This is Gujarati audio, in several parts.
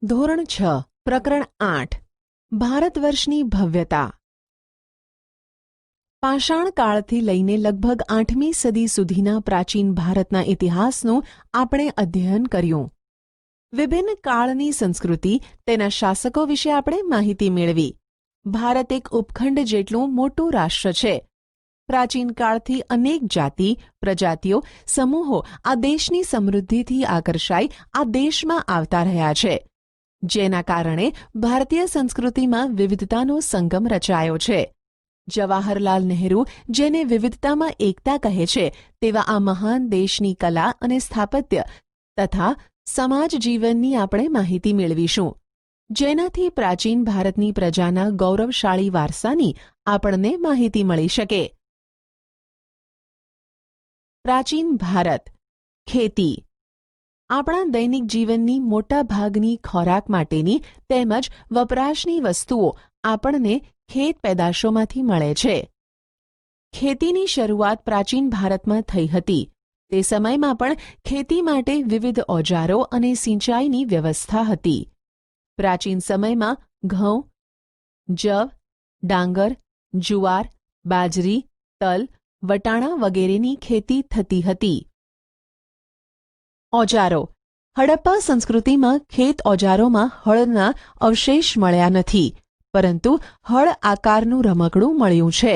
ધોરણ 6 પ્રકરણ 8 ભારતવર્ષની ભવ્યતા. પાષાણ કાળથી લઈને લગભગ 8મી સદી સુધીના પ્રાચીન ભારતના ઇતિહાસનું આપણે અધ્યયન કર્યું. વિભિન્ન કાળની સંસ્કૃતિ, તેના શાસકો વિશે આપણે માહિતી મેળવી. ભારત એક ઉપખંડ જેટલું મોટું રાષ્ટ્ર છે. પ્રાચીન કાળથી અનેક જાતિ, પ્રજાતિઓ, સમૂહો આ દેશની સમૃદ્ધિથી આકર્ષાઈ આ દેશમાં આવતા રહ્યા છે, જેના કારણે ભારતીય સંસ્કૃતિમાં વિવિધતાનો સંગમ રચાયો છે. જવાહરલાલ નહેરુ, જેને વિવિધતામાં એકતા કહે છે, તેવા આ મહાન દેશની કલા અને સ્થાપત્ય તથા સમાજ જીવનની આપણે માહિતી મેળવીશું, જેનાથી પ્રાચીન ભારતની પ્રજાના ગૌરવશાળી વારસાની આપણને માહિતી મળી શકે. પ્રાચીન ભારત. ખેતી આપણા દૈનિક જીવનની મોટા ભાગની ખોરાક માટેની તેમજ વપરાશની વસ્તુઓ આપણને ખેત પેદાશોમાંથી મળે છે. ખેતીની શરૂઆત પ્રાચીન ભારતમાં થઈ હતી. તે સમયમાં પણ ખેતી માટે વિવિધ ઓજારો અને સિંચાઈની વ્યવસ્થા હતી. પ્રાચીન સમયમાં ઘઉં, જવ, ડાંગર, જુવાર, બાજરી, તલ, વટાણા વગેરેની ખેતી થતી હતી. ઓજારો. હડપ્પા સંસ્કૃતિમાં ખેત ઓજારોમાં હળના અવશેષ મળ્યા નથી, પરંતુ હળ આકારનું રમકડું મળ્યું છે.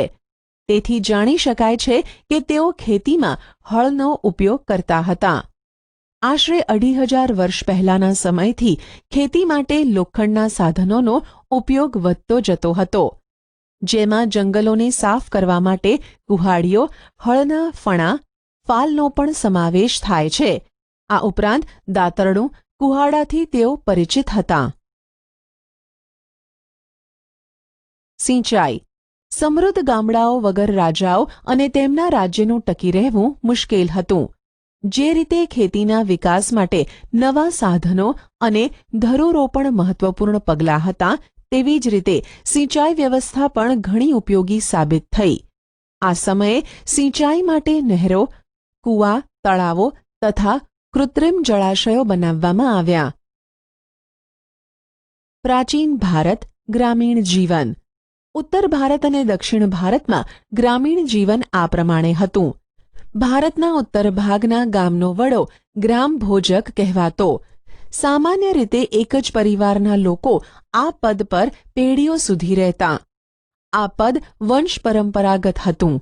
તેથી જાણી શકાય છે કે તેઓ ખેતીમાં હળનો ઉપયોગ કરતા હતા. આશરે 2500 વર્ષ પહેલાના સમયથી ખેતી માટે લોખંડના સાધનોનો ઉપયોગ વધતો જતો હતો, જેમાં જંગલોને સાફ કરવા માટે કુહાડીઓ, હળના ફણા, ફાલનો પણ સમાવેશ થાય છે. આ ઉપરાંત દાતરડું, કુહાડાથી તેઓ પરિચિત હતા. સિંચાઈ. સમૃદ્ધ ગામડાઓ વગર રાજાઓ અને તેમના રાજ્યનું ટકી રહેવું મુશ્કેલ હતું. જે રીતે ખેતીના વિકાસ માટે નવા સાધનો અને ધરુરોપણ મહત્વપૂર્ણ પગલાં હતા, તેવી જ રીતે સિંચાઈ વ્યવસ્થા પણ ઘણી ઉપયોગી સાબિત થઈ. આ સમયે સિંચાઈ માટે નહેરો, કૂવા, તળાવો તથા કૃત્રિમ જળાશયો બનાવવામાં આવ્યા. પ્રાચીન ભારત. ગ્રામીણ જીવન. ઉત્તર ભારત અને દક્ષિણ ભારતમાં ગ્રામીણ જીવન આ પ્રમાણે હતું. ભારતના ઉત્તર ભાગના ગામનો વડો ગ્રામભોજક કહેવાતો. સામાન્ય રીતે એક જ પરિવારના લોકો આ પદ પર પેઢીઓ સુધી રહેતા. આ પદ વંશ પરંપરાગત હતું.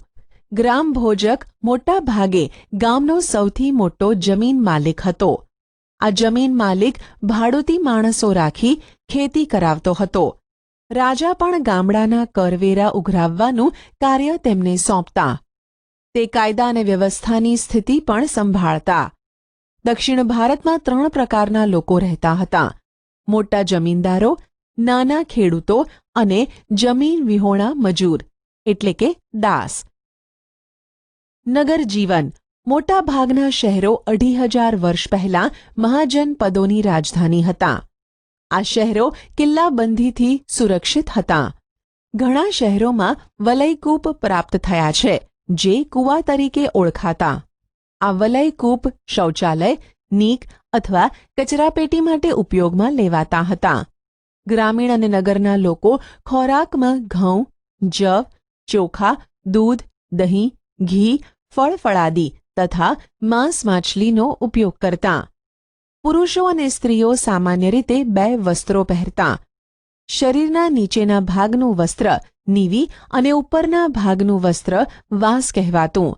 ગ્રામભોજક મોટા ભાગે ગામનો સૌથી મોટો જમીન માલિક હતો. આ જમીન માલિક ભાડૂતી માણસો રાખી ખેતી કરાવતો હતો. રાજા પણ ગામડાના કરવેરા ઉઘરાવવાનું કાર્ય તેમને સોંપતા. તે કાયદા અને વ્યવસ્થાની સ્થિતિ પણ સંભાળતા. દક્ષિણ ભારતમાં 3 પ્રકારના લોકો રહેતા હતા: મોટા જમીનદારો, નાના ખેડૂતો અને જમીન વિહોણા મજૂર એટલે કે દાસ. નગર જીવન. મોટા ભાગના શહેરો 2500 વર્ષ પહેલા મહાજનપદોની રાજધાની હતા. આ શહેરો કિલ્લાબંધીથી સુરક્ષિત હતા. ઘણા શહેરોમાં વલયકૂપ પ્રાપ્ત થયા છે, જે કૂવા તરીકે ઓળખાતા. આ વલયકૂપ શૌચાલય, નીક અથવા કચરાપેટી માટે ઉપયોગમાં લેવાતા હતા. ગ્રામીણ અને નગરના લોકો ખોરાકમાં ઘઉં, જવ, ચોખા, દૂધ, દહીં, ઘી, ફળફળાદી તથા માંસ માછલીનો ઉપયોગ કરતા. પુરુષો અને સ્ત્રીઓ સામાન્ય રીતે 2 વસ્ત્રો પહેરતા. શરીરના નીચેના ભાગનું વસ્ત્ર નીવી અને ઉપરના ભાગનું વસ્ત્ર વાસ કહેવાતું.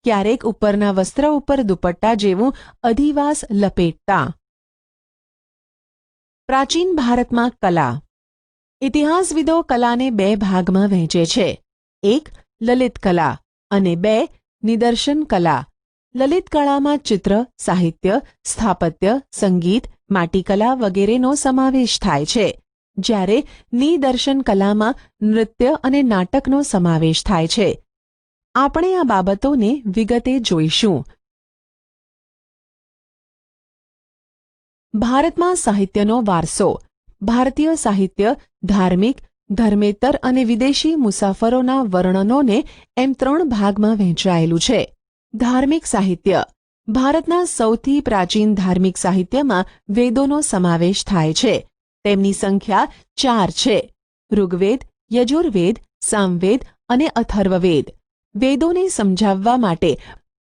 ક્યારેક ઉપરના વસ્ત્ર ઉપર દુપટ્ટા જેવું અધિવાસ લપેટતા. પ્રાચીન ભારતમાં કલા. ઇતિહાસવિદો કલાને 2 ભાગમાં વહેંચે છે: 1 લલિત કલા અને 2 નિદર્શન કલા. લલિત કળામાં ચિત્ર, સાહિત્ય, સ્થાપત્ય, સંગીત, માટીકલા વગેરેનો સમાવેશ થાય છે, જ્યારે નિદર્શન કલામાં નૃત્ય અને નાટકનો સમાવેશ થાય છે. આપણે આ બાબતોને વિગતે જોઈશું. ભારતમાં સાહિત્યનો વારસો. ભારતીય સાહિત્ય ધાર્મિક, ધર્મેતર અને વિદેશી મુસાફરોના વર્ણનોને એમ 3 ભાગમાં વહેંચાયેલું છે. ધાર્મિક સાહિત્ય. ભારતના સૌથી પ્રાચીન ધાર્મિક સાહિત્યમાં વેદોનો સમાવેશ થાય છે, તેમની સંખ્યા 4 છે: ઋગ્વેદ, યજુર્વેદ, સામવેદ અને અથર્વવેદ. વેદોને સમજાવવા માટે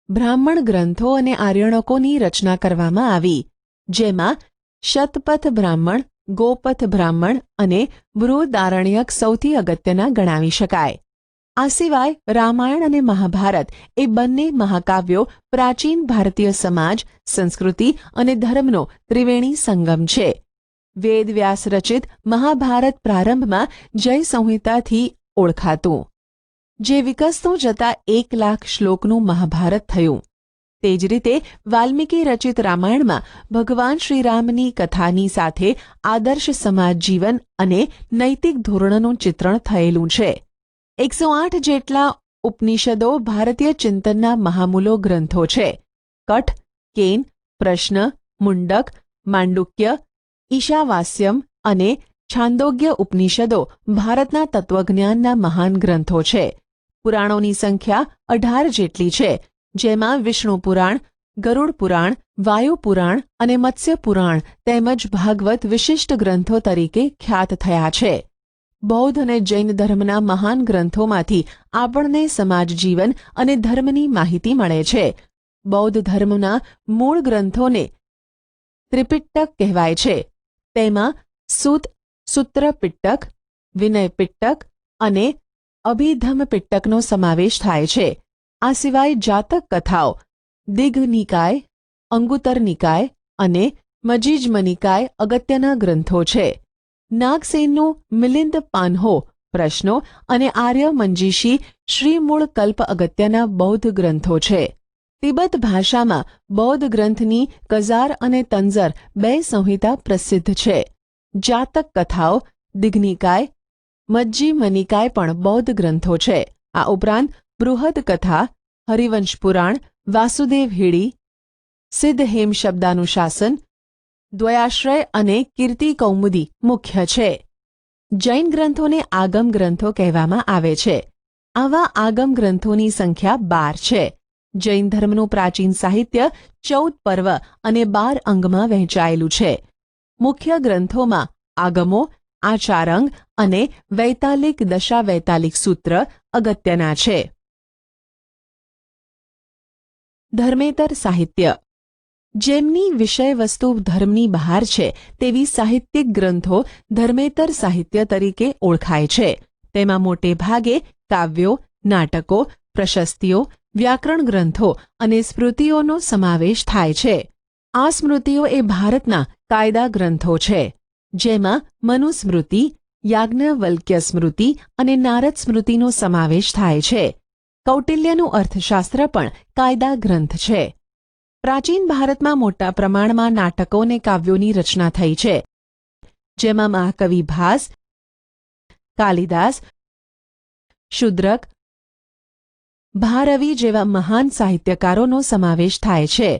બ્રાહ્મણ ગ્રંથો અને આર્યણકોની રચના કરવામાં આવી, જેમાં શતપથ બ્રાહ્મણ, ગોપથ બ્રાહ્મણ અને બૃહદારણ્યક સૌથી અગત્યના ગણાવી શકાય. આ સિવાય રામાયણ અને મહાભારત એ બંને મહાકાવ્યો પ્રાચીન ભારતીય સમાજ, સંસ્કૃતિ અને ધર્મનો ત્રિવેણી સંગમ છે. વેદવ્યાસ રચિત મહાભારત પ્રારંભમાં જય સંહિતાથી ઓળખાતું, જે વિકસતું જતા 1,00,000 શ્લોકનું મહાભારત થયું. તે જ રીતે વાલ્મીકી રચિત રામાયણમાં ભગવાન શ્રીરામની કથાની સાથે આદર્શ સમાજ જીવન અને નૈતિક ધોરણોનું ચિત્રણ થયેલું છે. 108 જેટલા ઉપનિષદો ભારતીય ચિંતનના મહામૂલો ગ્રંથો છે. કઠ, કેન, પ્રશ્ન, મુંડક, માંડુક્ય, ઈશાવાસ્યમ અને છાંદોગ્ય ઉપનિષદો ભારતના તત્વજ્ઞાનના મહાન ગ્રંથો છે. પુરાણોની સંખ્યા 18 જેટલી છે, જેમાં વિષ્ણુ પુરાણ, ગરુડ પુરાણ, વાયુ પુરાણ અને મત્સ્ય પુરાણ તેમજ ભાગવત વિશિષ્ટ ગ્રંથો તરીકે ખ્યાત થયા છે. બૌદ્ધ અને જૈન ધર્મના મહાન ગ્રંથોમાંથી આપણને સમાજ જીવન અને ધર્મની માહિતી મળે છે. બૌદ્ધ ધર્મના મૂળ ગ્રંથોને ત્રિપિટક કહેવાય છે. તેમાં સૂત, સૂત્ર પિટક, વિનય પિટક અને અભિધમ પિટકનો સમાવેશ થાય છે. આ સિવાય જાતક કથાઓ, દિઘ નિકાય, અંગુતર નિકાય અને મજીજ્મ નિકાય અગત્યના ગ્રંથો છે. નાગસેનનું મિલિંદ પાન્હો પ્રશ્નો અને આર્ય મંજીષી શ્રીમૂળ કલ્પ અગત્યના બૌદ્ધ ગ્રંથો છે. તિબત ભાષામાં બૌદ્ધ ગ્રંથની કઝાર અને તંઝર 2 સંહિતા પ્રસિદ્ધ છે. જાતક કથાઓ, દિઘનિકાય, મજ્જિમ નિકાય પણ બૌદ્ધ ગ્રંથો છે. આ ઉપરાંત બૃહદ કથા, હરિવંશ પુરાણ, વાસુદેવ હિડી, સિદ્ધ હેમ શબ્દાનુશાસન, દ્વયાશ્રય અને કીર્તિ કૌમુદી મુખ્ય છે. જૈન ગ્રંથોને આગમ ગ્રંથો કહેવામાં આવે છે. આવા આગમ ગ્રંથોની સંખ્યા 12 છે. જૈન ધર્મનું પ્રાચીન સાહિત્ય 14 પર્વ અને 12 અંગમાં વહેંચાયેલું છે. મુખ્ય ગ્રંથોમાં આગમો, આચારંગ અને વૈતાલિક દશાવૈતાલિક સૂત્ર અગત્યના છે. ધર્મેતર સાહિત્ય. જેમની વિષયવસ્તુ ધર્મની બહાર છે તેવી સાહિત્યિક ગ્રંથો ધર્મેતર સાહિત્ય તરીકે ઓળખાય છે. તેમાં મોટે ભાગે કાવ્યો, નાટકો, પ્રશસ્તિઓ, વ્યાકરણ ગ્રંથો અને સ્મૃતિઓનો સમાવેશ થાય છે. આ સ્મૃતિઓ એ ભારતના કાયદા ગ્રંથો છે, જેમાં મનુસ્મૃતિ, યાજ્ઞવલ્ક્ય સ્મૃતિ અને નારદ સ્મૃતિનો સમાવેશ થાય છે. કૌટિલ્યનું અર્થશાસ્ત્ર પણ કાયદા ગ્રંથ છે. પ્રાચીન ભારતમાં મોટા પ્રમાણમાં નાટકો અને કાવ્યોની રચના થઈ છે, જેમાં મહાકવિ ભાસ, કાલિદાસ, શુદ્રક, ભારવી જેવા મહાન સાહિત્યકારોનો સમાવેશ થાય છે.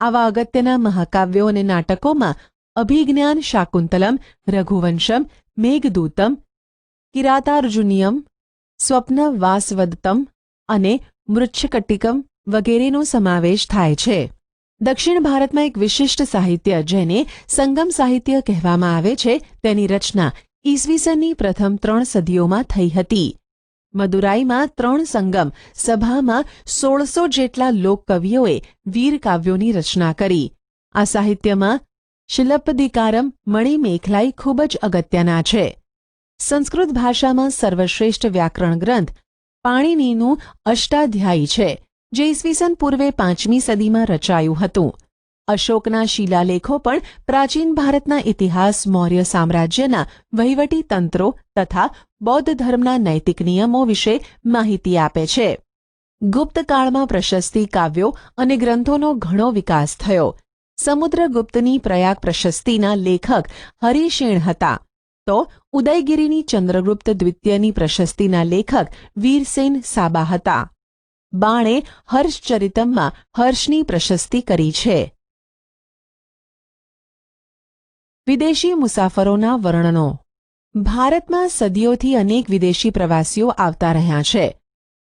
આવા અગત્યના મહાકાવ્યો અને નાટકોમાં અભિજ્ઞાન શાકુંતલમ, રઘુવંશમ, મેઘદૂતમ, કિરાતાર્જુનિયમ, સ્વપ્ન વાસવદત્તમ અને મૃચ્છકટિકમ વગેરેનો સમાવેશ થાય છે. દક્ષિણ ભારતમાં એક વિશિષ્ટ સાહિત્ય, જેને સંગમ સાહિત્ય કહેવામાં આવે છે, તેની રચના ઈસવીસનની પ્રથમ 3 સદીઓમાં થઈ હતી. મદુરાઈમાં 3 સંગમ સભામાં 1600 જેટલા લોકકવિઓએ વીર કાવ્યોની રચના કરી. આ સાહિત્યમાં શિલપ્પદિકારમ, મણિમેખલાઈ ખૂબ જ અગત્યના છે. સંસ્કૃત ભાષામાં સર્વશ્રેષ્ઠ વ્યાકરણ ગ્રંથ પાણિનીનું અષ્ટાધ્યાયી છે, જે ઈસવીસન પૂર્વે 5મી સદીમાં રચાયું હતું. અશોકના શિલાલેખો પણ પ્રાચીન ભારતના ઇતિહાસ, મૌર્ય સામ્રાજ્યના વહીવટી તંત્રો તથા બૌદ્ધ ધર્મના નૈતિક નિયમો વિશે માહિતી આપે છે. ગુપ્તકાળમાં પ્રશસ્તિ, કાવ્યો અને ગ્રંથોનો ઘણો વિકાસ થયો. સમુદ્રગુપ્તની પ્રયાગ પ્રશસ્તિના લેખક હરિશેણ હતા, તો ઉદયગીરીની ચંદ્રગુપ્ત દ્વિતીયની પ્રશસ્તિના લેખક વીરસેન સાબા હતા. બાણે હર્ષચરિતમમાં હર્ષની પ્રશસ્તિ કરી છે. વિદેશી મુસાફરોના વર્ણનો. ભારતમાં સદીઓથી અનેક વિદેશી પ્રવાસીઓ આવતા રહ્યા છે,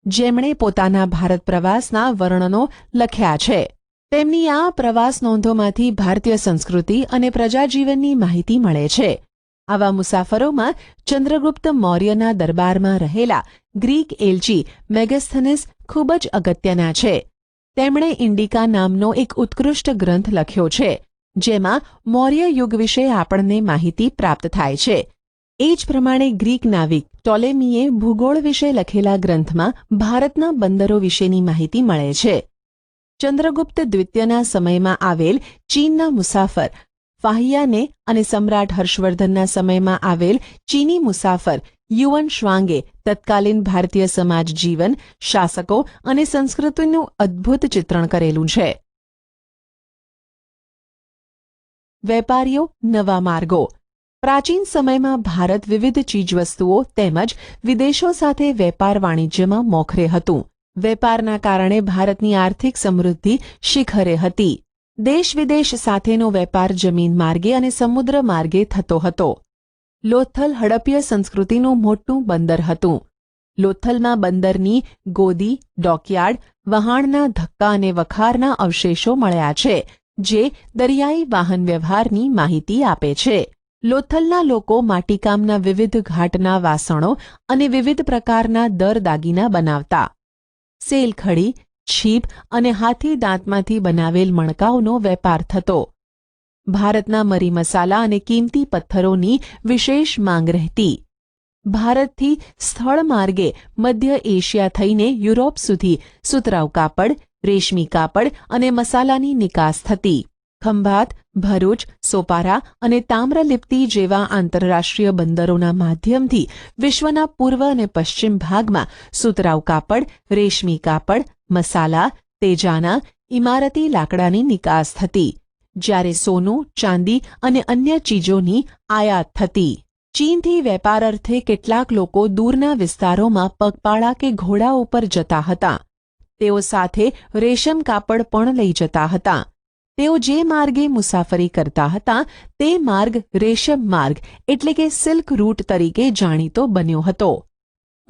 જેમણે પોતાના ભારત પ્રવાસના વર્ણનો લખ્યા છે. તેમની આ પ્રવાસ નોંધોમાંથી ભારતીય સંસ્કૃતિ અને પ્રજાજીવનની માહિતી મળે છે. આવા મુસાફરોમાં ચંદ્રગુપ્ત મૌર્યના દરબારમાં રહેલા ગ્રીક એલચી મેગસ્થનીસ ખૂબ જ અગત્યના છે. તેમણે ઇન્ડિકા નામનો એક ઉત્કૃષ્ટ ગ્રંથ લખ્યો છે, જેમાં મૌર્ય યુગ વિશે આપણને માહિતી પ્રાપ્ત થાય છે. એ જ પ્રમાણે ગ્રીક નાવિક ટોલેમીએ ભૂગોળ વિશે લખેલા ગ્રંથમાં ભારતના બંદરો વિશેની માહિતી મળે છે. ચંદ્રગુપ્ત દ્વિતીયના સમયમાં આવેલ ચીનના મુસાફર ફાહિયાને અને સમ્રાટ હર્ષવર્ધનના સમયમાં આવેલ ચીની મુસાફર યુઅન શ્વાંગે તત્કાલીન ભારતીય સમાજ જીવન, શાસકો અને સંસ્કૃતિનું અદ્ભુત ચિત્રણ કરેલું છે. વેપારીઓ, નવા માર્ગો. પ્રાચીન સમયમાં ભારત વિવિધ ચીજવસ્તુઓ તેમજ વિદેશો સાથે વેપાર વાણિજ્યમાં મોખરે હતું. વેપારના કારણે ભારતની આર્થિક સમૃદ્ધિ શિખરે હતી. દેશ વિદેશ સાથેનો વેપાર જમીન માર્ગે અને સમુદ્ર માર્ગે થતો હતો. લોથલ હડપ્ય સંસ્કૃતિનું મોટું બંદર હતું. લોથલમાં બંદરની ગોદી, ડોકયાર્ડ, વહાણના ધક્કા અને વખારના અવશેષો મળ્યા છે, જે દરિયાઈ વાહન વ્યવહારની માહિતી આપે છે. લોથલના લોકો માટીકામના વિવિધ ઘાટના વાસણો અને વિવિધ પ્રકારના દાગીના બનાવતા. સેલખડી, છીપ અને હાથી દાંતમાંથી બનાવેલ મણકાઓનો વેપાર થતો. ભારતના મરી મસાલા અને કિંમતી પથ્થરોની વિશેષ માંગ રહેતી. ભારતથી સ્થળ માર્ગે મધ્ય એશિયા થઈને યુરોપ સુધી સુતરાઉ કાપડ, રેશમી કાપડ અને મસાલાની નિકાસ થતી. ખંભાત, ભરૂચ, સોપારા અને તામ્રલિપ્તિ જેવા આંતરરાષ્ટ્રીય બંદરોના માધ્યમથી વિશ્વના પૂર્વ અને પશ્ચિમ ભાગમાં સુતરાઉ કાપડ, રેશમી કાપડ, મસાલા, તેજાના, ઇમારતી લાકડાની નિકાસ થતી, જ્યારે સોનું, ચાંદી અને અન્ય ચીજોની આયાત થતી. ચીનથી વેપાર અર્થે કેટલાક લોકો દૂરના વિસ્તારોમાં પગપાળા કે ઘોડા ઉપર જતા હતા. તેઓ સાથે રેશમ કાપડ પણ લઈ જતા હતા. તેઓ જે માર્ગે મુસાફરી કરતા હતા તે માર્ગ રેશમ માર્ગ એટલે કે સિલ્ક રૂટ તરીકે જાણીતો બન્યો હતો.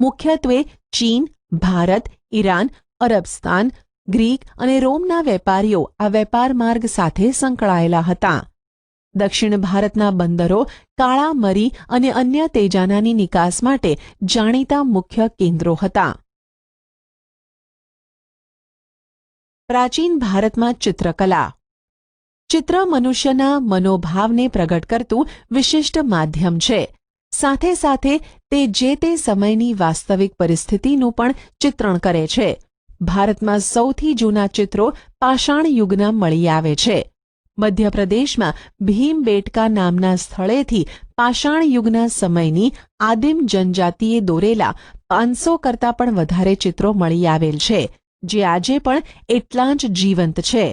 મુખ્યત્વે ચીન, ભારત, ઈરાન, અરબસ્તાન, ગ્રીક અને રોમના વેપારીઓ આ વેપાર માર્ગ સાથે સંકળાયેલા હતા. દક્ષિણ ભારતના બંદરો કાળા મરી અને અન્ય તેજાનાની નિકાસ માટે જાણીતા મુખ્ય કેન્દ્રો હતા. પ્રાચીન ભારતમાં ચિત્રકલા. ચિત્ર મનુષ્યના મનોભાવને પ્રગટ કરતું વિશિષ્ટ માધ્યમ છે. સાથે સાથે તે જે તે સમયની વાસ્તવિક પરિસ્થિતિનું પણ ચિત્રણ કરે છે. ભારતમાં સૌથી જૂના ચિત્રો પાષાણ યુગના મળી આવે છે. મધ્યપ્રદેશમાં ભીમબેટકા નામના સ્થળેથી પાષાણ યુગના સમયની આદિમ જનજાતિએ દોરેલા 500 કરતાં પણ વધારે ચિત્રો મળી આવેલ છે, જે આજે પણ એટલા જ જીવંત છે.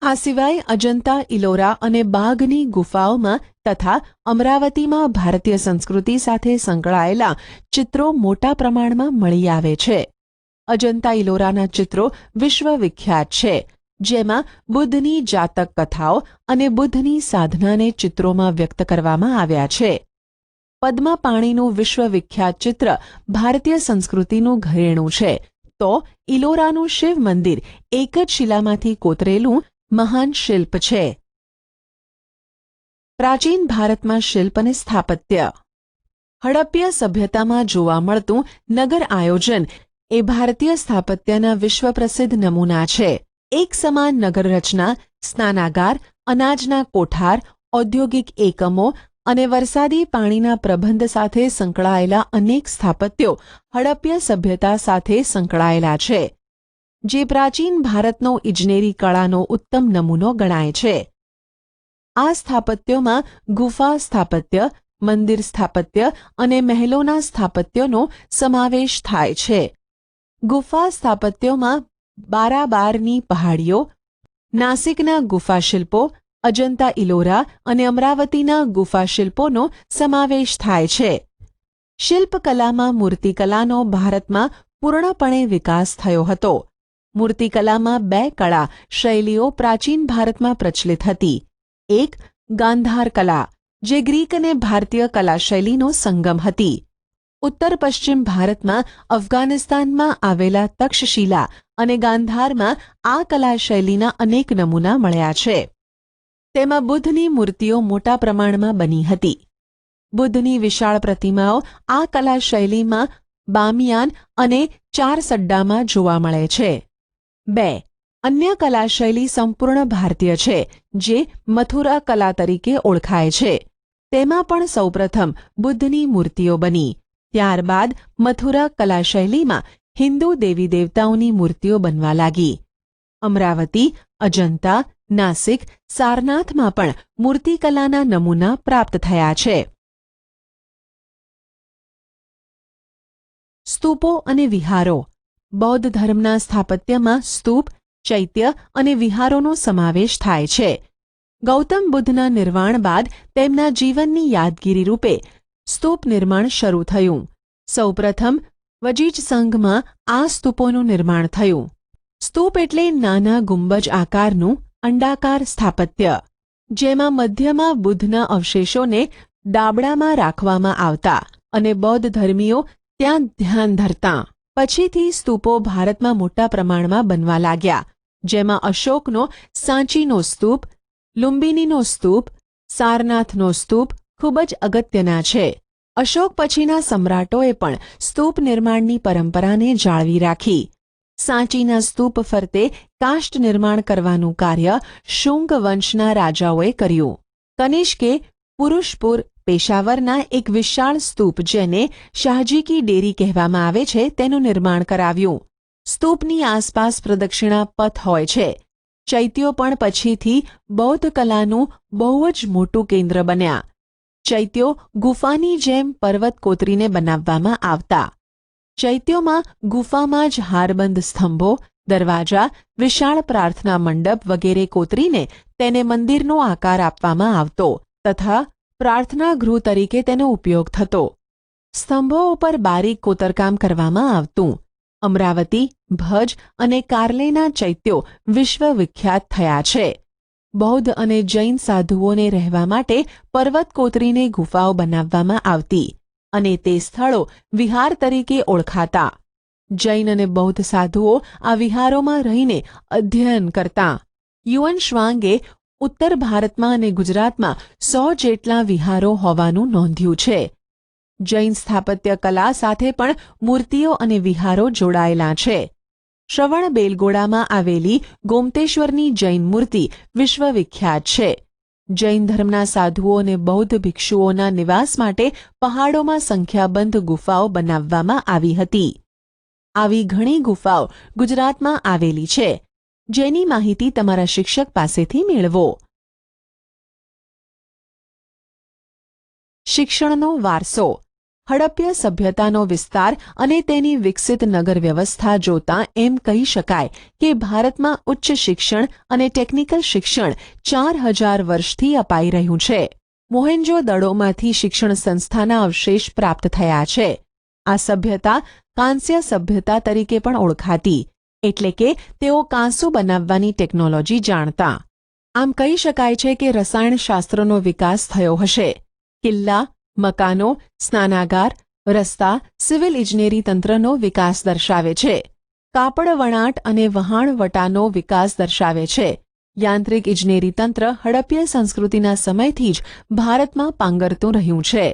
આ સિવાય અજંતા, ઇલોરા અને બાઘની ગુફાઓમાં તથા અમરાવતીમાં ભારતીય સંસ્કૃતિ સાથે સંકળાયેલા ચિત્રો મોટા પ્રમાણમાં મળી આવે છે. અજંતા ઇલોરાના ચિત્રો વિશ્વવિખ્યાત છે, જેમાં બુદ્ધની જાતક કથાઓ અને બુદ્ધની સાધનાને ચિત્રોમાં વ્યક્ત કરવામાં આવ્યા છે. પદ્મપાણીનું વિશ્વવિખ્યાત ચિત્ર ભારતીય સંસ્કૃતિનું ઘરેણું છે, તો ઇલોરાનું શિવ મંદિર એક જ શિલામાંથી કોતરેલું મહાન શિલ્પ છે. પ્રાચીન ભારતમાં શિલ્પ અને સ્થાપત્ય. હડપ્ય સભ્યતામાં જોવા મળતું નગર આયોજન એ ભારતીય સ્થાપત્યના વિશ્વપ્રસિદ્ધ નમૂના છે. એક સમાન નગર રચના, સ્નાનાગાર, અનાજના કોઠાર, ઔદ્યોગિક એકમો અને વરસાદી પાણીના પ્રબંધ સાથે સંકળાયેલા અનેક સ્થાપત્યો હડપ્ય સભ્યતા સાથે સંકળાયેલા છે, જે પ્રાચીન ભારતનો ઇજનેરી કળાનો ઉત્તમ નમૂનો ગણાય છે. આ સ્થાપત્યોમાં ગુફા સ્થાપત્ય, મંદિર સ્થાપત્ય અને મહેલોના સ્થાપત્યોનો સમાવેશ થાય છે. ગુફા સ્થાપત્યોમાં બારાબારની પહાડીઓ, નાસિકના ગુફા શિલ્પો, અજંતા ઇલોરા અને અમરાવતીના ગુફા શિલ્પોનો સમાવેશ થાય છે. શિલ્પકલામાં મૂર્તિકલાનો ભારતમાં પૂર્ણપણે વિકાસ થયો હતો. મૂર્તિકલામાં 2 કળા શૈલીઓ પ્રાચીન ભારતમાં પ્રચલિત હતી. એક ગાંધાર કલા, જે ગ્રીક અને ભારતીય કલા શૈલીનો સંગમ હતી. ઉત્તર પશ્ચિમ ભારતમાં અફઘાનિસ્તાનમાં આવેલા તક્ષશિલા અને ગાંધારમાં આ કલા શૈલીના અનેક નમૂના મળ્યા છે. તેમાં બુદ્ધની મૂર્તિઓ મોટા પ્રમાણમાં બની હતી. બુદ્ધની વિશાળ પ્રતિમાઓ આ કલા શૈલીમાં બામિયાન અને ચારસડ્ડામાં જોવા મળે છે. 2. અન્ય કલા શૈલી સંપૂર્ણ ભારતીય છે, જે મથુરા કલા તરીકે ઓળખાય છે. તેમાં પણ સૌપ્રથમ બુદ્ધની મૂર્તિઓ બની. ત્યારબાદ મથુરા કલા શૈલીમાં હિન્દુ દેવી દેવતાઓની મૂર્તિઓ બનવા લાગી. અમરાવતી, અજંતા, નાસિક, સારનાથમાં પણ મૂર્તિકલાના નમૂના પ્રાપ્ત થયા છે. સ્તૂપો અને વિહારો. બૌદ્ધ ધર્મના સ્થાપત્યમાં સ્તૂપ, ચૈત્ય અને વિહારોનો સમાવેશ થાય છે. ગૌતમ બુદ્ધના નિર્વાણ બાદ તેમના જીવનની યાદગીરી રૂપે સ્તૂપ નિર્માણ શરૂ થયું. સૌપ્રથમ વજીજ સંઘમાં આ સ્તૂપોનું નિર્માણ થયું. સ્તૂપ એટલે નાના ગુંબજ આકારનું અંડાકાર સ્થાપત્ય, જેમાં મધ્યમાં બુદ્ધના અવશેષોને ડાબડામાં રાખવામાં આવતા અને બૌદ્ધ ધર્મીઓ ત્યાં ધ્યાન ધરતા. પછીથી સ્તૂપો ભારતમાં મોટા પ્રમાણમાં બનવા લાગ્યા, જેમાં અશોકનો સાંચીનો સ્તૂપ, લુંબિનીનો સ્તૂપ, સારનાથનો સ્તૂપ ખૂબ જ અગત્યના છે. અશોક પછીના સમ્રાટોએ પણ સ્તૂપ નિર્માણની પરંપરાને જાળવી રાખી. સાંચીના સ્તૂપ ફરતે કાષ્ઠ નિર્માણ કરવાનું કાર્ય શુંગ વંશના રાજાઓએ કર્યું. કનિષ્કે પુરુષપુર, પેશાવરના એક વિશાળ સ્તૂપ, જેને શાહજી કી ડેરી કહેવામાં આવે છે, તેનું નિર્માણ કરાવ્યું. સ્તૂપની આસપાસ પ્રદક્ષિણા પથ હોય છે. ચૈત્યો પણ પછીથી બૌદ્ધ કલાનું બહુ જ મોટું કેન્દ્ર બન્યા. ચૈત્યો ગુફાની જેમ પર્વત કોતરીને બનાવવામાં આવતા. ચૈત્યોમાં ગુફામાં જ હારબંધ સ્તંભો, દરવાજા, વિશાળ પ્રાર્થના મંડપ વગેરે કોતરીને તેને મંદિરનો આકાર આપવામાં આવતો તથા પ્રાર્થના ગૃહ તરીકે તેનો ઉપયોગ થતો. સ્તંભો ઉપર બારીક કોતરકામ કરવામાં આવતું. અમરાવતી, ભજ અને કાર્લેના ચૈત્યો વિશ્વવિખ્યાત થયા છે. બૌદ્ધ અને જૈન સાધુઓને રહેવા માટે પર્વત કોતરીને ગુફાઓ બનાવવામાં આવતી અને તે સ્થળો વિહાર તરીકે ઓળખાતા. જૈન અને બૌદ્ધ સાધુઓ આ વિહારોમાં રહીને અધ્યયન કરતા. યુએન શ્વાંગે ઉત્તર ભારતમાં અને ગુજરાતમાં 100 જેટલા વિહારો હોવાનું નોંધ્યું છે. જૈન સ્થાપત્ય કલા સાથે પણ મૂર્તિઓ અને વિહારો જોડાયેલા છે. શ્રવણબેલગોળામાં આવેલી ગોમતેશ્વરની જૈન મૂર્તિ વિશ્વવિખ્યાત છે. જૈન ધર્મના સાધુઓ અને બૌદ્ધ ભિક્ષુઓના નિવાસ માટે પહાડોમાં સંખ્યાબંધ ગુફાઓ બનાવવામાં આવી હતી. આવી ઘણી ગુફાઓ ગુજરાતમાં આવેલી છે, જેની માહિતી તમારા શિક્ષક પાસેથી મેળવો. શિક્ષણનો વારસો. હડપ્ય સભ્યતાનો વિસ્તાર અને તેની વિકસિત નગર વ્યવસ્થા જોતાં એમ કહી શકાય કે ભારતમાં ઉચ્ચ શિક્ષણ અને ટેકનિકલ શિક્ષણ 4000 વર્ષથી અપાઈ રહ્યું છે. મોહેન્જો-દડોમાંથી શિક્ષણ સંસ્થાના અવશેષ પ્રાપ્ત થયા છે. આ સભ્યતા કાંસ્ય સભ્યતા તરીકે પણ ઓળખાતી, એટલે કે તેઓ કાંસુ બનાવવાની ટેકનોલોજી જાણતા. આમ કહી શકાય છે કે રસાયણશાસ્ત્રનો વિકાસ થયો હશે. કિલ્લા, મકાનો, સ્નાનાગાર, રસ્તા, સિવિલ ઇજનેરી તંત્રનો વિકાસ દર્શાવે છે. કાપડ વણાટ અને વહાણવટાનો વિકાસ દર્શાવે છે. યાંત્રિક ઇજનેરી તંત્ર હડપ્ય સંસ્કૃતિના સમયથી જ ભારતમાં પાંગરતું રહ્યું છે.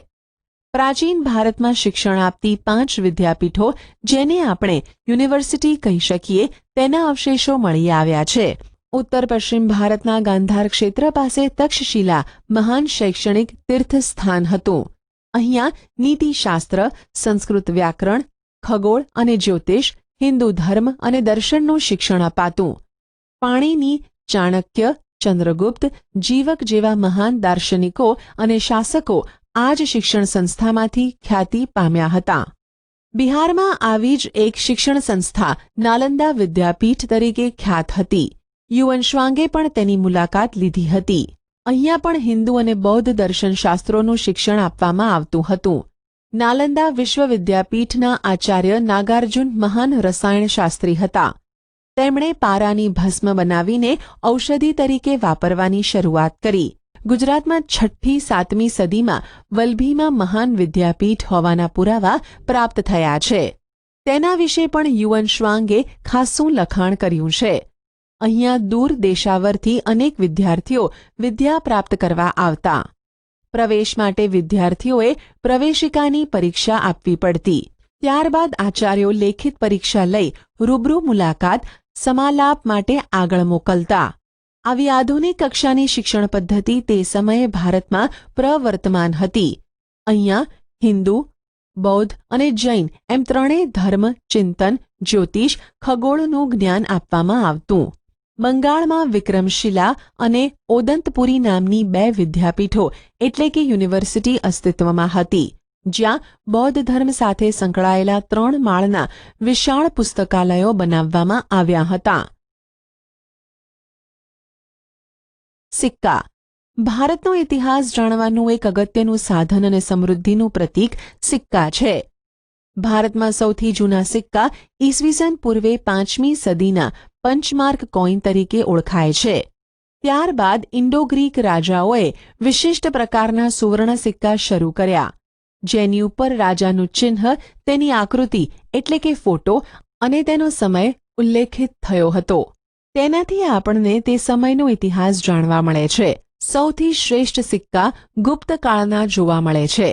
પ્રાચીન ભારતમાં શિક્ષણ આપતી 5 વિદ્યાપીઠો, જેને આપણે યુનિવર્સિટી કહી શકીએ, તેના અવશેષો મળી આવ્યા છે. ઉત્તર પશ્ચિમ ભારતના ગાંધાર ક્ષેત્ર પાસે તક્ષશિલા મહાન શૈક્ષણિક તીર્થસ્થાન હતું. અહીંયા નીતિશાસ્ત્ર, સંસ્કૃત વ્યાકરણ, ખગોળ અને જ્યોતિષ, હિન્દુ ધર્મ અને દર્શનનું શિક્ષણ અપાતું. પાણીની, ચાણક્ય, ચંદ્રગુપ્ત, જીવક જેવા મહાન દાર્શનિકો અને શાસકો આ જ શિક્ષણ સંસ્થામાંથી ખ્યાતિ પામ્યા હતા. બિહારમાં આવી જ એક શિક્ષણ સંસ્થા નાલંદા વિદ્યાપીઠ તરીકે ખ્યાત હતી. યુએન શ્વાંગે પણ તેની મુલાકાત લીધી હતી. અહીંયા પણ હિન્દુ અને બૌદ્ધ દર્શનશાસ્ત્રોનું શિક્ષણ આપવામાં આવતું હતું. નાલંદા વિશ્વવિદ્યાપીઠના આચાર્ય નાગાર્જુન મહાન રસાયણશાસ્ત્રી હતા. તેમણે પારાની ભસ્મ બનાવીને ઔષધિ તરીકે વાપરવાની શરૂઆત કરી. ગુજરાતમાં 6મી 7મી સદીમાં વલભીમાં મહાન વિદ્યાપીઠ હોવાના પુરાવા પ્રાપ્ત થયા છે. તેના વિશે પણ યુએન શ્વાંગે ખાસ્સું લખાણ કર્યું છે. અહીંયા દૂર દેશાવરથી અનેક વિદ્યાર્થીઓ વિદ્યા પ્રાપ્ત કરવા આવતા. પ્રવેશ માટે વિદ્યાર્થીઓએ પ્રવેશિકાની પરીક્ષા આપવી પડતી. ત્યારબાદ આચાર્યો લેખિત પરીક્ષા લઈ રૂબરૂ મુલાકાત સમાલાપ માટે આગળ મોકલતા. આવી આધુનિક કક્ષાની શિક્ષણ પદ્ધતિ તે સમયે ભારતમાં પ્રવર્તમાન હતી. અહીંયા હિન્દુ, બૌદ્ધ અને જૈન એમ ત્રણેય ધર્મ, ચિંતન, જ્યોતિષ, ખગોળનું જ્ઞાન આપવામાં આવતું. બંગાળમાં વિક્રમશિલા અને ઓદંતપુરી નામની 2 વિદ્યાપીઠો એટલે કે યુનિવર્સિટી અસ્તિત્વમાં હતી, જ્યાં બૌદ્ધ ધર્મ સાથે સંકળાયેલા 3 માળના વિશાળ પુસ્તકાલયો બનાવવામાં આવ્યા હતા. સિક્કા. ભારતનો ઇતિહાસ જાણવાનું એક અગત્યનું સાધન અને સમૃદ્ધિનું પ્રતીક સિક્કા છે. ભારતમાં સૌથી જૂના સિક્કા ઈસવીસન પૂર્વે 5મી સદીના પંચમાર્ક કોઈન તરીકે ઓળખાય છે. ત્યારબાદ ઇન્ડો-ગ્રીક રાજાઓએ વિશિષ્ટ પ્રકારના સુવર્ણ સિક્કા શરૂ કર્યા, જેની ઉપર રાજાનું ચિહ્ન, તેની આકૃતિ એટલે કે ફોટો અને તેનો સમય ઉલ્લેખિત થયો હતો. તેનાથી આપણને તે સમયનો ઇતિહાસ જાણવા મળે છે. સૌથી શ્રેષ્ઠ સિક્કા ગુપ્ત કાળના જોવા મળે છે.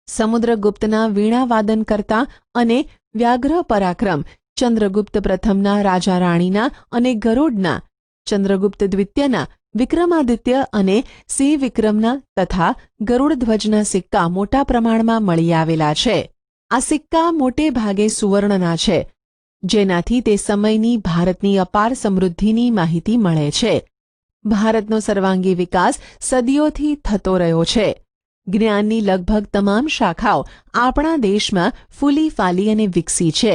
સમુદ્રગુપ્તના વીણાવાદન કરતા અને વ્યાઘ્ર પરાક્રમ ચંદ્રગુપ્ત પ્રથમના રાજા રાણીના અને ગરુડના, ચંદ્રગુપ્ત દ્વિતીયના, વિક્રમાદિત્ય અને સિંહ વિક્રમના તથા ગરુડધ્વજના સિક્કા મોટા પ્રમાણમાં મળી આવેલા છે. આ સિક્કા મોટે ભાગે સુવર્ણના છે, જેનાથી તે સમયની ભારતની અપાર સમૃદ્ધિની માહિતી મળે છે. ભારતનો સર્વાંગી વિકાસ સદીઓથી થતો રહ્યો છે. જ્ઞાનની લગભગ તમામ શાખાઓ આપણા દેશમાં ફૂલી ફાલી અને વિકસી છે.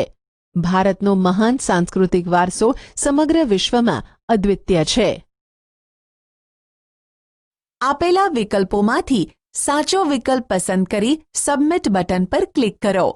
ભારતનો મહાન સાંસ્કૃતિક વારસો સમગ્ર વિશ્વમાં અદ્વિતીય છે. આપેલા વિકલ્પોમાંથી સાચો વિકલ્પ પસંદ કરી સબમિટ બટન પર ક્લિક કરો.